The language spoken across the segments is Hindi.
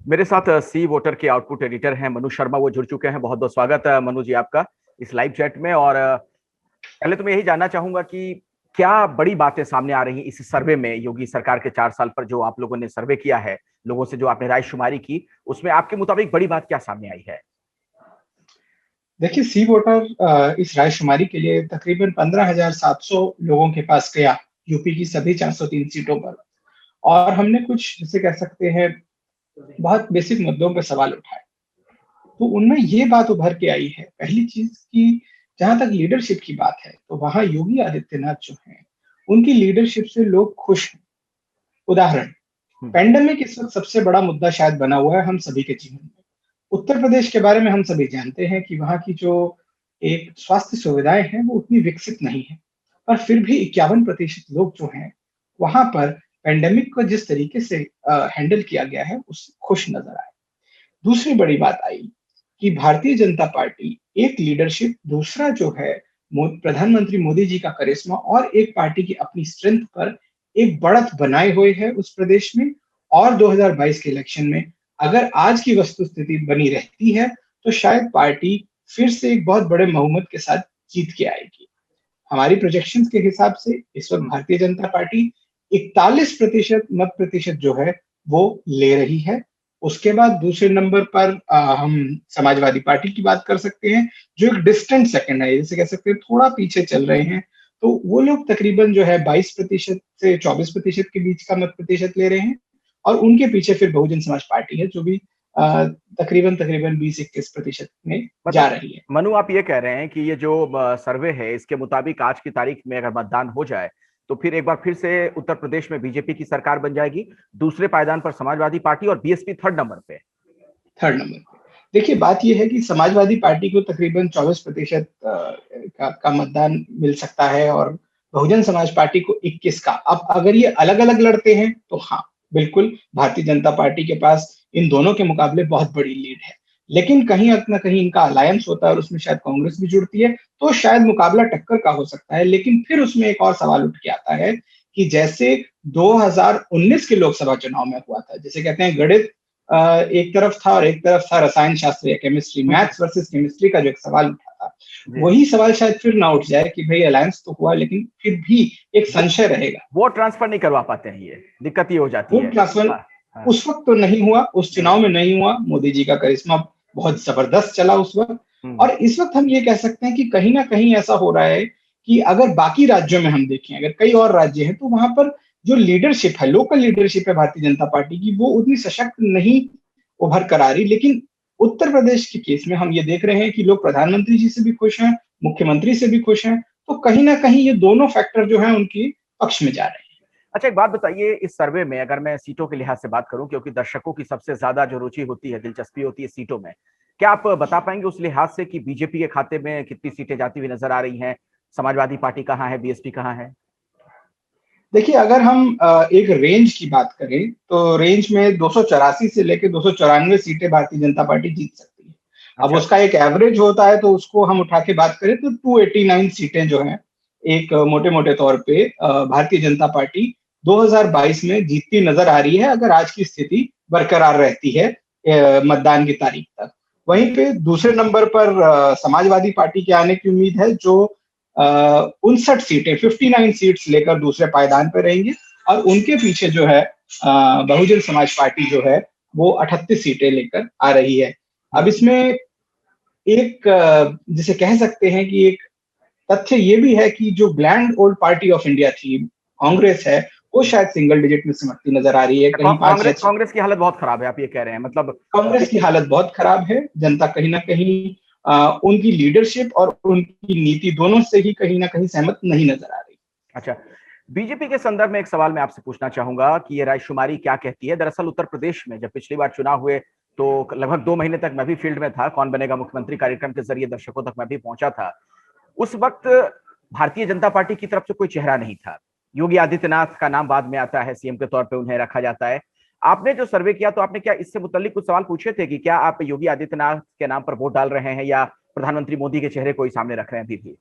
मेरे साथ सी वोटर के आउटपुट एडिटर हैं मनु शर्मा, वो जुड़ चुके हैं। बहुत बहुत स्वागत है मनु जी आपका इस लाइव चैट में। और पहले तो मैं यही जानना चाहूंगा कि क्या बड़ी बातें सामने आ रही हैं इस सर्वे में, योगी सरकार के 4 साल पर जो आप लोगों ने सर्वे किया है, लोगों से जो आपने राय शुमारी की, उसमें आपके मुताबिक बड़ी बात क्या सामने आई है? देखिए, सी वोटर इस रायशुमारी के लिए तकरीबन 15,700 लोगों के पास गया, यूपी की सभी 403 सीटों पर। और हमने कुछ जिसे कह सकते हैं बहुत बेसिक मुद्दों पर सवाल उठाए। तो उनमें ये बात उभर के आई है, पहली चीज कि जहां तक लीडरशिप की बात है, तो वहां योगी आदित्यनाथ जो हैं, उनकी लीडरशिप से लोग खुश हैं। उदाहरण, पेंडेमिक इस वक्त सबसे बड़ा मुद्दा शायद बना हुआ है हम सभी के जीवन में। उत्तर प्रदेश के बारे में हम सभी जानते हैं कि वहाँ की जो एक स्वास्थ्य सुविधाएं हैं वो उतनी विकसित नहीं है, पर फिर भी 51% लोग जो हैं वहां पर पेंडेमिक को जिस तरीके से हैंडल किया गया है उससे खुश नजर आए। दूसरी बड़ी बात आई कि भारतीय जनता पार्टी एक लीडरशिप, दूसरा जो है प्रधानमंत्री मोदी जी का करिश्मा और एक पार्टी की अपनी स्ट्रेंथ पर एक बढ़त बनाए हुए है उस प्रदेश में। और 2022 के इलेक्शन में अगर आज की वस्तुस्थिति बनी रहती है तो शायद पार्टी फिर से एक बहुत बड़े बहुमत के साथ जीत के आएगी। हमारी प्रोजेक्शंस के हिसाब से इस वक्त भारतीय जनता पार्टी 41% मत प्रतिशत जो है वो ले रही है। उसके बाद दूसरे नंबर पर हम समाजवादी पार्टी की बात कर सकते हैं, जो एक डिस्टेंट सेकंड है, जैसे कह सकते हैं थोड़ा पीछे चल रहे हैं। तो वो लोग तकरीबन जो है 22% से 24% के बीच का मत प्रतिशत ले रहे हैं। और उनके पीछे फिर बहुजन समाज पार्टी है, जो भी तकरीबन तकरीबन 20-21% में जा मतलब रही है। मनु, आप ये कह रहे हैं कि ये जो सर्वे है, इसके मुताबिक आज की तारीख में अगर मतदान हो जाए तो फिर एक बार फिर से उत्तर प्रदेश में बीजेपी की सरकार बन जाएगी, दूसरे पायदान पर समाजवादी पार्टी और बीएसपी थर्ड नंबर पे। थर्ड नंबर पे देखिए, बात यह है कि समाजवादी पार्टी को तकरीबन 24% का मतदान मिल सकता है और बहुजन समाज पार्टी को 21 का। अब अगर ये अलग अलग लड़ते हैं तो हाँ, बिल्कुल भारतीय जनता पार्टी के पास इन दोनों के मुकाबले बहुत बड़ी लीड है। लेकिन कहीं ना कहीं इनका अलायंस होता है और उसमें शायद कांग्रेस भी जुड़ती है, तो शायद मुकाबला टक्कर का हो सकता है। लेकिन फिर उसमें एक और सवाल उठ के आता है कि जैसे 2019 के लोकसभा चुनाव में हुआ था, जैसे कहते हैं गणित एक तरफ था और एक तरफ था रसायन शास्त्र या केमिस्ट्री, मैथ्स वर्सेस केमिस्ट्री का जो एक सवाल उठा था, वही सवाल शायद फिर ना उठ जाए कि भाई अलायंस तो हुआ लेकिन फिर भी एक संशय रहेगा। वो ट्रांसफर नहीं करवा पाते हैं, ये दिक्कत ये हो जाती वो है। ट्रांसफर हाँ, हाँ। उस वक्त तो नहीं हुआ, उस चुनाव में नहीं हुआ। मोदी जी का करिश्मा बहुत जबरदस्त चला उस वक्त। और इस वक्त हम ये कह सकते हैं कि कहीं ना कहीं ऐसा हो रहा है कि अगर बाकी राज्यों में हम देखें, अगर कई और राज्य हैं, तो वहां पर जो लीडरशिप है, लोकल लीडरशिप है भारतीय जनता पार्टी की, वो उतनी सशक्त नहीं उभर कर आ रही। लेकिन उत्तर प्रदेश के केस में हम ये देख रहे हैं कि लोग प्रधानमंत्री जी से भी खुश हैं, मुख्यमंत्री से भी खुश हैं। तो कहीं ना कहीं ये दोनों फैक्टर जो है उनके पक्ष में जा रहे हैं। अच्छा, एक बात बताइए, इस सर्वे में अगर मैं सीटों के लिहाज से बात करूं, क्योंकि दर्शकों की सबसे ज्यादा जो रुचि होती है, दिलचस्पी होती है सीटों में, क्या आप बता पाएंगे उस लिहाज से कि बीजेपी के खाते में कितनी सीटें जाती हुई नजर आ रही हैं, समाजवादी पार्टी कहाँ है, बीएसपी कहाँ है? देखिए, अगर हम एक रेंज की बात करें तो रेंज में 284 से लेकर 294 सीटें भारतीय जनता पार्टी जीत सकती है। अब अच्छा। उसका एक एवरेज होता है, तो उसको हम उठा के बात करें तो 289 सीटें जो हैं, एक मोटे मोटे तौर पे भारतीय जनता पार्टी 2022 में जीतती नजर आ रही है, अगर आज की स्थिति बरकरार रहती है मतदान की तारीख तक। वहीं पे दूसरे नंबर पर समाजवादी पार्टी के आने की उम्मीद है, जो 59 सीटें, 59 सीट्स लेकर दूसरे पायदान पर रहेंगे। और उनके पीछे जो है बहुजन समाज पार्टी जो है वो 38 सीटें लेकर आ रही है। अब इसमें एक जिसे कह सकते हैं कि एक तथ्य ये भी है कि जो bland old party of India थी, कांग्रेस है, वो शायद सिंगल डिजिट में सिमटती नजर आ रही है, कहीं पांच या कांग्रेस छह। कांग्रेस की हालत बहुत खराब है, आप ये कह रहे हैं मतलब? कांग्रेस की हालत बहुत खराब है। जनता कहीं ना कहीं उनकी लीडरशिप और उनकी नीति दोनों से ही कहीं ना कहीं सहमत नहीं नजर आ रही। अच्छा, बीजेपी के संदर्भ में एक सवाल मैं आपसे पूछना चाहूंगा कि ये रायशुमारी क्या कहती है। दरअसल उत्तर प्रदेश में जब पिछली बार चुनाव हुए तो लगभग 2 महीने तक मैं भी फील्ड में था, कौन बनेगा मुख्यमंत्री कार्यक्रम के जरिए दर्शकों तक मैं भी पहुंचा था। उस वक्त भारतीय जनता पार्टी की तरफ से कोई चेहरा नहीं था। योगी आदित्यनाथ का नाम बाद में आता है, सीएम के तौर पे उन्हें रखा जाता है। आपने जो सर्वे किया तो आपने क्या इससे मुताल्लिक कुछ सवाल पूछे थे कि क्या आप योगी आदित्यनाथ के नाम पर वोट डाल रहे हैं या प्रधानमंत्री मोदी के चेहरे को ही सामने रख रहे हैं अभी भी?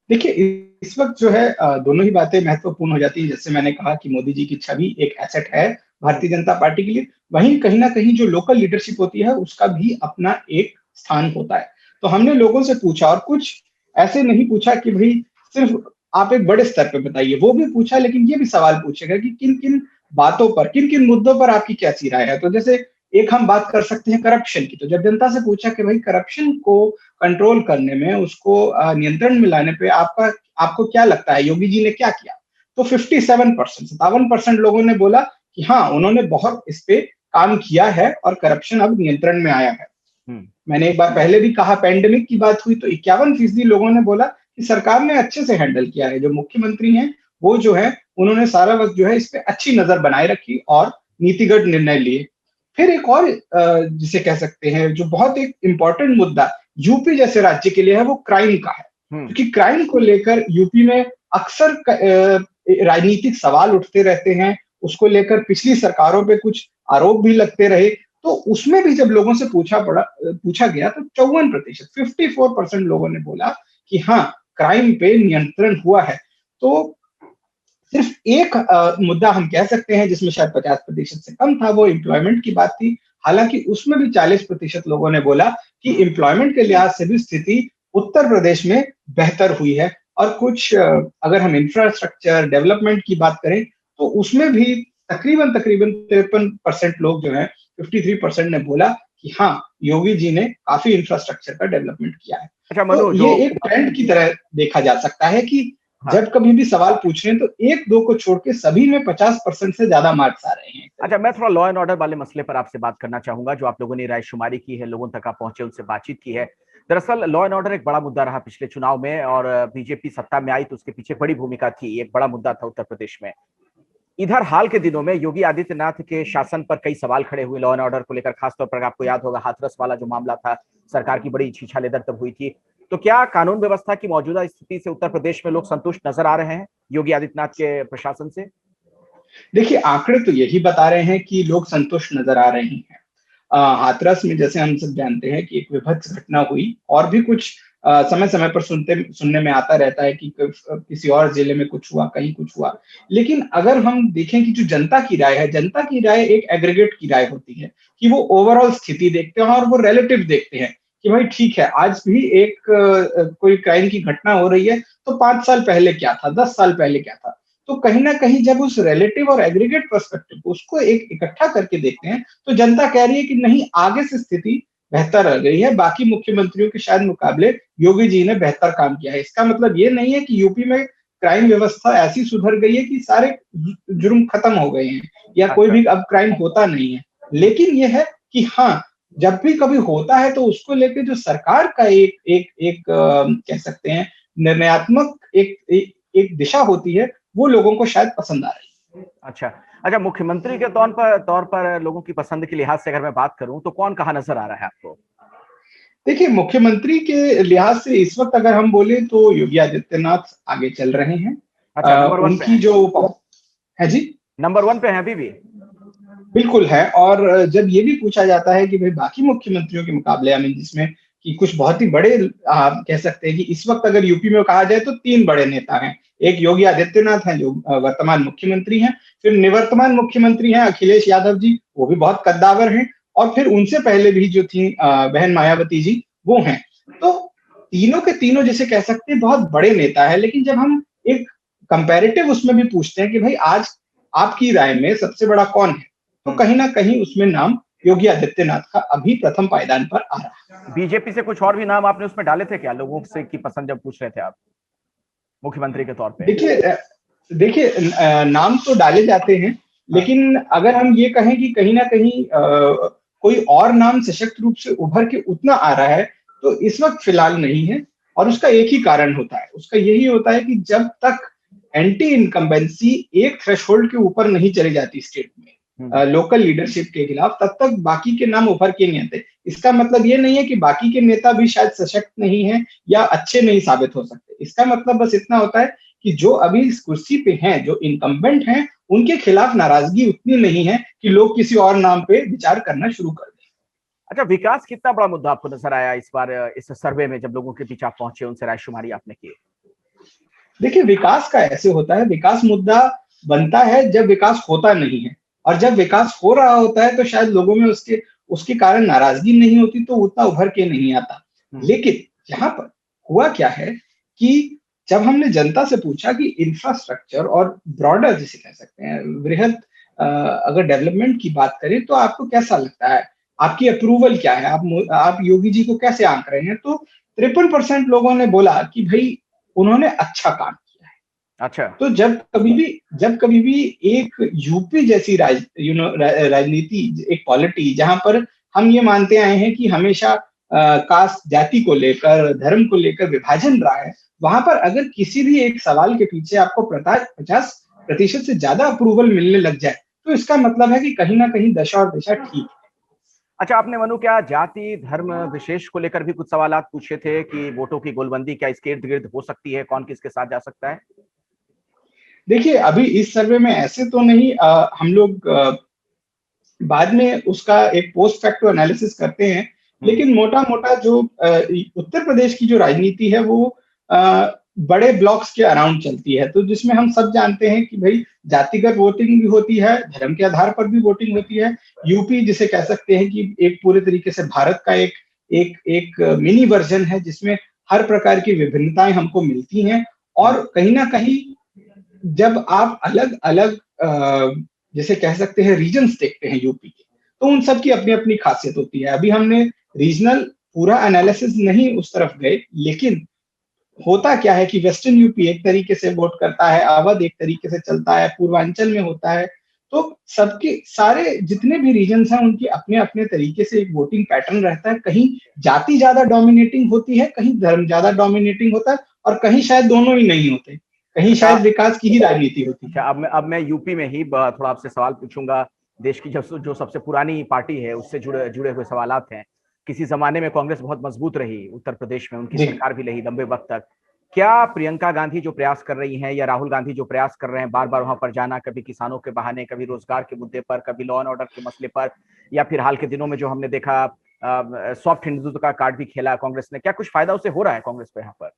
देखिए, इस वक्त जो है दोनों ही बातें महत्वपूर्ण हो जाती है। जैसे मैंने कहा कि मोदी जी की छवि एक एसेट है, भारतीय जनता पार्टी के लिए, वहीं कहीं ना कहीं जो लोकल लीडरशिप होती है उसका भी अपना एक स्थान होता है। तो हमने लोगों से पूछा, और कुछ ऐसे नहीं पूछा कि भाई सिर्फ आप एक बड़े स्तर पे बताइए, वो भी पूछा, लेकिन ये भी सवाल पूछेगा कि किन किन बातों पर, किन किन मुद्दों पर आपकी कैसी राय है। तो जैसे एक हम बात कर सकते हैं करप्शन की। तो जब जनता से पूछा कि भाई करप्शन को कंट्रोल करने में, उसको नियंत्रण में लाने पे आपको क्या लगता है, योगी जी ने क्या किया? तो 57% लोगों ने बोला कि हाँ, उन्होंने बहुत इस पे काम किया है और करप्शन अब नियंत्रण में आया है। मैंने एक बार पहले भी कहा, पैंडेमिक की बात हुई तो 51% लोगों ने बोला कि सरकार ने अच्छे से हैंडल किया है। जो मुख्यमंत्री हैं वो जो है उन्होंने सारा वक्त जो है इस पे अच्छी नजर बनाए रखी और नीतिगत निर्णय लिए। फिर एक और जिसे कह सकते हैं जो बहुत एक इंपॉर्टेंट मुद्दा यूपी जैसे राज्य के लिए है, वो क्राइम का है। क्योंकि क्राइम को लेकर यूपी में अक्सर राजनीतिक सवाल उठते रहते हैं, उसको लेकर पिछली सरकारों पे कुछ आरोप भी लगते रहे। तो उसमें भी जब लोगों से पूछा गया तो 54%, 54% लोगों ने बोला कि हाँ, क्राइम पे नियंत्रण हुआ है। तो सिर्फ एक मुद्दा हम कह सकते हैं जिसमें शायद 50% से कम था, वो एम्प्लॉयमेंट की बात थी। हालांकि उसमें भी 40% लोगों ने बोला कि एम्प्लॉयमेंट के लिहाज से भी स्थिति उत्तर प्रदेश में बेहतर हुई है। और कुछ अगर हम इंफ्रास्ट्रक्चर डेवलपमेंट की बात करें तो उसमें भी तकरीबन तकरीबन 53% लोग जो है, 53% ने बोला कि हाँ, योगी जी ने काफी इंफ्रास्ट्रक्चर का डेवलपमेंट किया है। अच्छा तो मनु, ये एक ट्रेंड की तरह देखा जा सकता है कि जब कभी भी सवाल पूछ रहे हैं तो एक दो को छोड़ के सभी में 50% से ज्यादा मार्क्स आ रहे हैं। अच्छा, मैं थोड़ा लॉ एंड ऑर्डर वाले मसले पर आपसे बात करना चाहूंगा। जो आप लोगों ने रायशुमारी की है, लोगों तक आप पहुंचे, उनसे बातचीत की है। दरअसल लॉ एंड ऑर्डर एक बड़ा मुद्दा रहा पिछले चुनाव में, और बीजेपी सत्ता में आई तो उसके पीछे बड़ी भूमिका थी, एक बड़ा मुद्दा था उत्तर प्रदेश में। इधर हाल के दिनों में योगी आदित्यनाथ के शासन पर कई सवाल खड़े हुए लॉ एंड ऑर्डर को लेकर, खासतौर पर आपको याद होगा हाथरस वाला जो मामला था, सरकार की बड़ी छीछालेदर तब हुई थी। तो क्या कानून व्यवस्था की मौजूदा स्थिति से उत्तर प्रदेश में लोग संतुष्ट नजर आ रहे हैं योगी आदित्यनाथ के प्रशासन से? देखिए, आंकड़े तो यही बता रहे हैं कि लोग संतुष्ट नजर आ रहे हैं। हाथरस में जैसे हम सब जानते हैं कि एक विभत्स घटना हुई, और भी कुछ समय समय पर सुनने में आता रहता है कि किसी और जिले में कुछ हुआ, कहीं कुछ हुआ। लेकिन अगर हम देखें कि जो जनता की राय है, जनता की राय एक एग्रीगेट की राय होती है कि वो ओवरऑल स्थिति देखते हैं और वो रिलेटिव देखते हैं कि भाई ठीक है, आज भी एक कोई क्राइम की घटना हो रही है तो 5 साल पहले क्या था, 10 साल पहले क्या था। तो कहीं ना कहीं जब उस रिलेटिव और एग्रीगेट पर्सपेक्टिव को उसको एक इकट्ठा करके देखते हैं तो जनता कह रही है कि नहीं, आगे से स्थिति बेहतर रह गई है, बाकी मुख्यमंत्रियों के शायद मुकाबले योगी जी ने बेहतर काम किया है। इसका मतलब ये नहीं है कि यूपी में क्राइम व्यवस्था ऐसी सुधर गई है कि सारे जुर्म खत्म हो गए हैं या कोई भी अब क्राइम होता नहीं है। लेकिन ये है कि हाँ, जब भी कभी होता है तो उसको लेकर जो सरकार का एक कह सकते हैं निर्णयात्मक एक दिशा होती है, वो लोगों को शायद पसंद आ रही है। अच्छा अच्छा, मुख्यमंत्री के तौर पर लोगों की पसंद के लिहाज से अगर मैं बात करूं तो कौन कहाँ नजर आ रहा है आपको? देखिए, मुख्यमंत्री के लिहाज से इस वक्त अगर हम बोले तो योगी आदित्यनाथ आगे चल रहे हैं। अच्छा, नंबर 1 पे उनकी है? जो है जी, नंबर 1 पे है अभी भी? बिल्कुल है। और जब ये भी पूछा जाता है कि भाई बाकी मुख्यमंत्रियों के मुकाबले, आई मीन जिसमें कि कुछ बहुत ही बड़े आप कह सकते हैं कि इस वक्त अगर यूपी में कहा जाए तो 3 बड़े नेता हैं। एक योगी आदित्यनाथ हैं जो वर्तमान मुख्यमंत्री हैं, फिर निवर्तमान मुख्यमंत्री हैं अखिलेश यादव जी, वो भी बहुत कद्दावर हैं, और फिर उनसे पहले भी जो थी बहन मायावती जी, वो हैं। तो तीनों के तीनों जिसे कह सकते हैं बहुत बड़े नेता है। लेकिन जब हम एक कंपैरेटिव उसमें भी पूछते हैं कि भाई आज आपकी राय में सबसे बड़ा कौन है, तो कहीं ना कहीं उसमें नाम योगी आदित्यनाथ का अभी प्रथम पायदान पर आ रहा है। बीजेपी से कुछ और भी नाम आपने उसमें डाले थे क्या, लोगों से की पसंद जब पूछ रहे थे आप मुख्यमंत्री के तौर पे? देखिए नाम तो डाले जाते हैं, लेकिन अगर हम ये कहें कि कहीं ना कहीं कोई और नाम सशक्त रूप से उभर के उतना आ रहा है, तो इस वक्त फिलहाल नहीं है। और उसका एक ही कारण होता है, उसका यही होता है कि जब तक एंटी इनकम्बेंसी एक थ्रेशोल्ड के ऊपर नहीं चली जाती स्टेट में लोकल लीडरशिप के खिलाफ, तब तक बाकी के नाम उभर के नहीं आते। इसका मतलब ये नहीं है कि बाकी के नेता भी शायद सशक्त नहीं है या अच्छे नहीं साबित हो सकते। इसका मतलब बस इतना होता है कि जो अभी इस कुर्सी पे हैं, जो इनकम्बेंट हैं, उनके खिलाफ नाराजगी उतनी नहीं है कि लोग किसी और नाम पे विचार करना शुरू कर दें। अच्छा, विकास कितना बड़ा मुद्दा आपको नजर आया इस बार इस सर्वे में, जब लोगों के बीच आप पहुंचे, उनसे रायशुमारी आपने की? देखिए, विकास का ऐसे होता है, विकास मुद्दा बनता है जब विकास होता नहीं है। और जब विकास हो रहा होता है तो शायद लोगों में उसके उसके कारण नाराजगी नहीं होती, तो उतना उभर के नहीं आता। लेकिन यहाँ पर हुआ क्या है कि जब हमने जनता से पूछा कि इंफ्रास्ट्रक्चर और ब्रॉडर जिसे कह सकते हैं वृहद अगर डेवलपमेंट की बात करें तो आपको कैसा लगता है, आपकी अप्रूवल क्या है, आप योगी जी को कैसे आंक रहे हैं, तो 53% लोगों ने बोला कि भाई उन्होंने अच्छा काम किया है। अच्छा। तो जब कभी भी एक यूपी जैसी राजनीति, एक पॉलिटी जहां पर हम ये मानते आए हैं कि हमेशा कास्ट जाति को लेकर धर्म को लेकर विभाजन रहा है, वहां पर अगर किसी भी एक सवाल के पीछे आपको 50% से ज्यादा अप्रूवल मिलने लग जाए तो इसका मतलब है कि कहीं ना कहीं दशा और दिशा ठीक है। अच्छा, आपने मनु क्या जाति धर्म विशेष को लेकर भी कुछ सवाल पूछे थे कि वोटों की गोलबंदी क्या इसके इर्द गिर्द हो सकती है, कौन किसके साथ जा सकता है? देखिए अभी इस सर्वे में ऐसे तो नहीं, हम लोग बाद में उसका एक पोस्ट फैक्टो एनालिसिस करते हैं, लेकिन मोटा मोटा जो उत्तर प्रदेश की जो राजनीति है वो बड़े ब्लॉक्स के अराउंड चलती है, तो जिसमें हम सब जानते हैं कि भाई जातिगत वोटिंग भी होती है, धर्म के आधार पर भी वोटिंग होती है। यूपी जिसे कह सकते हैं कि एक पूरे तरीके से भारत का एक एक एक मिनी वर्जन है, जिसमें हर प्रकार की विभिन्नताएं हमको मिलती हैं। और कहीं ना कहीं जब आप अलग अलग जैसे कह सकते हैं रीजन्स देखते हैं यूपी के, तो उन सब की अपनी अपनी खासियत होती है। अभी हमने रीजनल पूरा एनालिसिस नहीं उस तरफ गए, लेकिन होता क्या है कि वेस्टर्न यूपी एक तरीके से वोट करता है, अवध एक तरीके से चलता है, पूर्वांचल में होता है। तो सबके सारे जितने भी रीजन्स हैं उनकी अपने अपने तरीके से एक वोटिंग पैटर्न रहता है। कहीं जाति ज्यादा डोमिनेटिंग होती है, कहीं धर्म ज्यादा डोमिनेटिंग होता है, और कहीं शायद दोनों ही नहीं होते, कहीं अच्छा। शायद विकास की ही राजनीति होती है। अच्छा, अब मैं यूपी में ही थोड़ा आपसे सवाल पूछूंगा। देश की जो सबसे पुरानी पार्टी है उससे जुड़े जुड़े हुए सवालात हैं। किसी जमाने में कांग्रेस बहुत मजबूत रही उत्तर प्रदेश में, उनकी जी। सरकार भी रही लंबे वक्त तक। क्या प्रियंका गांधी जो प्रयास कर रही हैं या राहुल गांधी जो प्रयास कर रहे हैं बार बार वहां पर जाना, कभी किसानों के बहाने, कभी रोजगार के मुद्दे पर, कभी लॉ एंड ऑर्डर के मसले पर, या फिर हाल के दिनों में जो हमने देखा सॉफ्ट हिंदुत्व का कार्ड भी खेला कांग्रेस ने, क्या कुछ फायदा उससे हो रहा है कांग्रेस को यहाँ पर?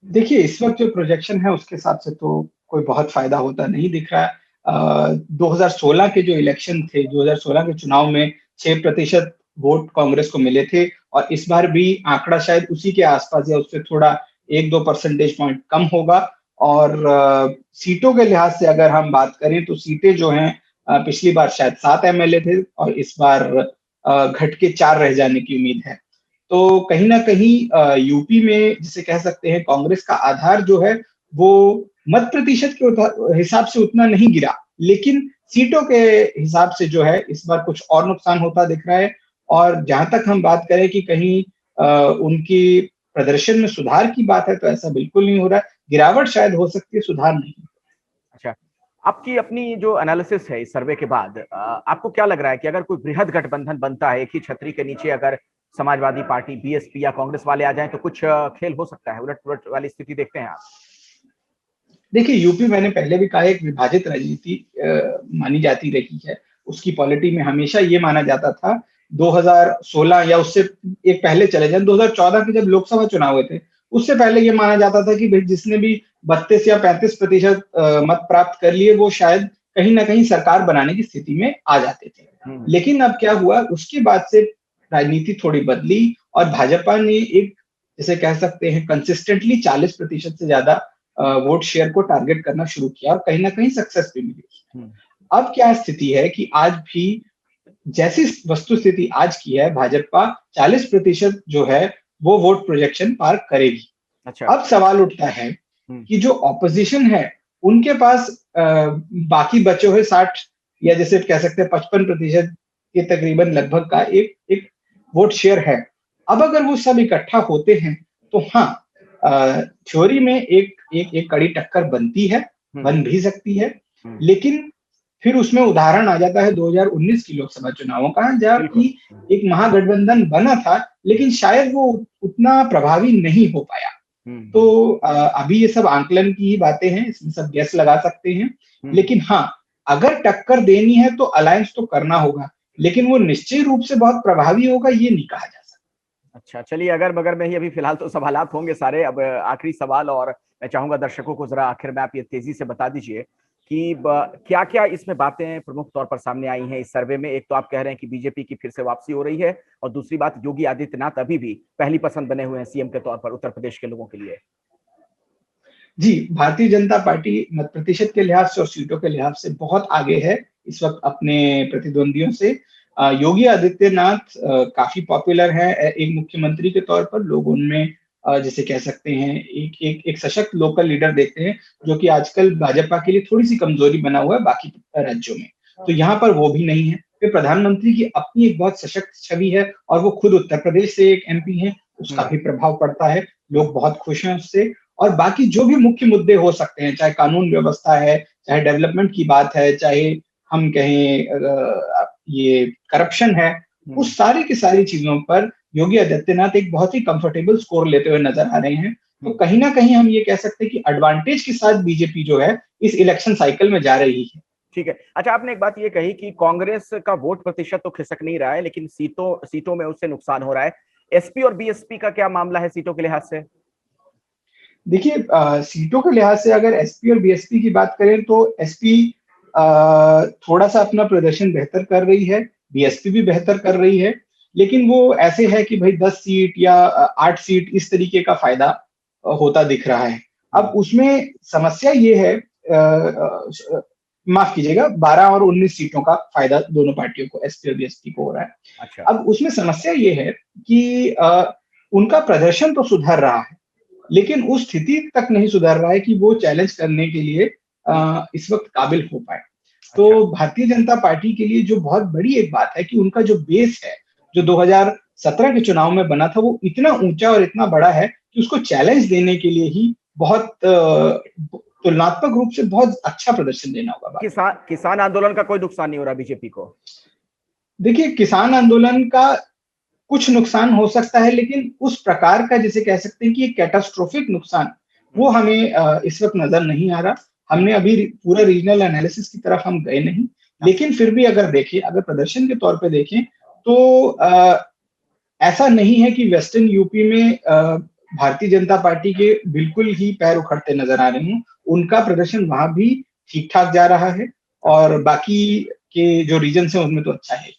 देखिए इस वक्त जो प्रोजेक्शन है उसके हिसाब से तो कोई बहुत फायदा होता नहीं दिख रहा है। 2016 के जो इलेक्शन थे, 2016 के चुनाव में 6% वोट कांग्रेस को मिले थे, और इस बार भी आंकड़ा शायद उसी के आसपास या उससे थोड़ा 1-2 परसेंटेज पॉइंट कम होगा। और सीटों के लिहाज से अगर हम बात करें तो सीटें जो हैं, पिछली बार शायद 7 एमएलए थे और इस बार घट के 4 रह जाने की उम्मीद है। तो कहीं ना कहीं यूपी में जिसे कह सकते हैं कांग्रेस का आधार जो है वो मत प्रतिशत के हिसाब से उतना नहीं गिरा, लेकिन सीटों के हिसाब से जो है इस बार कुछ और नुकसान होता दिख रहा है। और जहां तक हम बात करें कि कहीं उनकी प्रदर्शन में सुधार की बात है, तो ऐसा बिल्कुल नहीं हो रहा है। गिरावट शायद हो सकती है, सुधार नहीं। अच्छा, आपकी अपनी जो एनालिसिस है इस सर्वे के बाद, आपको क्या लग रहा है कि अगर कोई बृहद गठबंधन बनता है एक ही छतरी के नीचे, अगर समाजवादी पार्टी, बीएसपी या कांग्रेस वाले आ जाएं, तो कुछ खेल हो सकता है, उलट पुलट वाली स्थिति देखते हैं आप? देखिए यूपी मैंने पहले भी कहा एक विभाजित राजनीति मानी जाती रही है। उसकी पॉलिटी में हमेशा ये माना जाता था, 2016 या उससे एक पहले चले जाए, 2014 के जब लोकसभा चुनाव हुए थे उससे पहले ये माना जाता था कि भाई जिसने भी 32 या 35% मत प्राप्त कर लिए वो शायद कहीं ना कहीं सरकार बनाने की स्थिति में आ जाते थे। लेकिन अब क्या हुआ, उसके बाद से राजनीति थोड़ी बदली और भाजपा ने एक जैसे कह सकते हैं कंसिस्टेंटली 40% से ज्यादा वोट शेयर को टारगेट करना शुरू किया, और कहीं ना कहीं सक्सेस भी मिली। अब क्या स्थिति है कि आज भी जैसी वस्तु स्थिति आज की है, भाजपा 40% जो है वो वोट प्रोजेक्शन पार करेगी। अच्छा। अब सवाल उठता है कि जो ऑपोजिशन है उनके पास बाकी बचे हुए 60 या जैसे कह सकते हैं 55% के तकरीबन लगभग का एक एक वोट शेयर है। अब अगर वो सब इकट्ठा होते हैं तो हाँ, थ्योरी में एक कड़ी टक्कर बनती है, बन भी सकती है। लेकिन फिर उसमें उदाहरण आ जाता है 2019 की लोकसभा चुनावों का, जहाँ की एक महागठबंधन बना था लेकिन शायद वो उतना प्रभावी नहीं हो पाया। तो अभी ये सब आंकलन की ही बातें हैं, इसमें सब गैस लगा सकते हैं। लेकिन हाँ, अगर टक्कर देनी है तो अलायंस तो करना होगा, लेकिन वो निश्चित रूप से बहुत प्रभावी होगा ये नहीं कहा जा सकता। अच्छा, चलिए, अगर मगर में ही अभी फिलहाल तो सवालात होंगे सारे। अब आखिरी सवाल, और मैं चाहूंगा दर्शकों को जरा आखिर में आप ये तेजी से बता दीजिए कि क्या क्या इसमें बातें प्रमुख तौर पर सामने आई हैं इस सर्वे में। एक तो आप कह रहे हैं कि बीजेपी की फिर से वापसी हो रही है, और दूसरी बात, योगी आदित्यनाथ अभी भी पहली पसंद बने हुए हैं सीएम के तौर पर उत्तर प्रदेश के लोगों के लिए। जी, भारतीय जनता पार्टी मत प्रतिशत के लिहाज से और सीटों के लिहाज से बहुत आगे है इस वक्त अपने प्रतिद्वंदियों से। योगी आदित्यनाथ काफी पॉपुलर है एक मुख्यमंत्री के तौर पर। लोग उनमें जिसे कह सकते हैं एक सशक्त लोकल लीडर देखते हैं, जो कि आजकल भाजपा के लिए थोड़ी-सी कमजोरी बना हुआ है बाकी राज्यों में। तो यहाँ पर वो भी नहीं है। फिर प्रधानमंत्री की अपनी एक बहुत सशक्त छवि है और वो खुद उत्तर प्रदेश से एक एमपी हैं, उसका भी प्रभाव पड़ता है। लोग बहुत खुश हैं उससे। और बाकी जो भी मुख्य मुद्दे हो सकते हैं, चाहे कानून व्यवस्था है, चाहे डेवलपमेंट की बात है, चाहे हम कहें ये करप्शन है, उस सारी की सारी चीजों पर योगी आदित्यनाथ एक बहुत ही कंफर्टेबल स्कोर लेते हुए नजर आ रहे हैं। तो कहीं ना कहीं हम ये कह सकते हैं कि एडवांटेज के साथ बीजेपी जो है इस इलेक्शन साइकिल में जा रही है। ठीक है। अच्छा, आपने एक बात ये कही कि कांग्रेस का वोट प्रतिशत तो खिसक नहीं रहा है, लेकिन सीटों में उससे नुकसान हो रहा है। एसपी और बीएसपी का क्या मामला है सीटों के लिहाज से? देखिए, सीटों के लिहाज से अगर एसपी और बीएसपी की बात करें तो एसपी थोड़ा सा अपना प्रदर्शन बेहतर कर रही है, बीएसपी भी बेहतर कर रही है, लेकिन वो ऐसे है कि भाई 10 सीट या 8 सीट इस तरीके का फायदा होता दिख रहा है। अब उसमें समस्या ये है, माफ कीजिएगा, 12 और 19 सीटों का फायदा दोनों पार्टियों को, एसपी और बीएसपी को हो रहा है। अच्छा। अब उसमें समस्या ये है कि उनका प्रदर्शन तो सुधर रहा है, लेकिन उस स्थिति तक नहीं सुधर रहा है कि वो चैलेंज करने के लिए इस वक्त काबिल हो पाए। तो भारतीय जनता पार्टी के लिए जो बहुत बड़ी एक बात है कि उनका जो बेस है, जो 2017 के चुनाव में बना था, वो इतना ऊंचा और इतना बड़ा है कि उसको चैलेंज देने के लिए ही बहुत तुलनात्मक रूप से बहुत अच्छा प्रदर्शन देना होगा। किसान आंदोलन का कोई नुकसान नहीं हो रहा बीजेपी को? देखिए, किसान आंदोलन का कुछ नुकसान हो सकता है, लेकिन उस प्रकार का जिसे कह सकते हैं कि एक कैटास्ट्रोफिक नुकसान, वो हमें इस वक्त नजर नहीं आ रहा। हमने अभी पूरा रीजनल एनालिसिस की तरफ हम गए नहीं, लेकिन फिर भी अगर देखें, अगर प्रदर्शन के तौर पे देखें तो ऐसा नहीं है कि वेस्टर्न यूपी में भारतीय जनता पार्टी के बिल्कुल ही पैर उखड़ते नजर आ रहे हैं। उनका प्रदर्शन वहां भी ठीक ठाक जा रहा है और बाकी के जो रीजन है उनमें तो अच्छा है।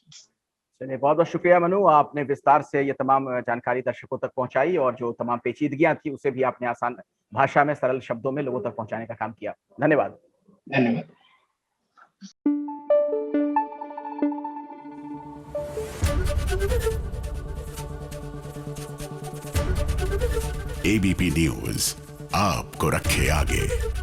चलिए, बहुत बहुत शुक्रिया मनु, आपने विस्तार से ये तमाम जानकारी दर्शकों तक पहुंचाई, और जो तमाम पेचीदगियां थी उसे भी आपने आसान भाषा में, सरल शब्दों में लोगों तक पहुंचाने का काम किया। धन्यवाद। धन्यवाद। एबीपी न्यूज आपको रखे आगे।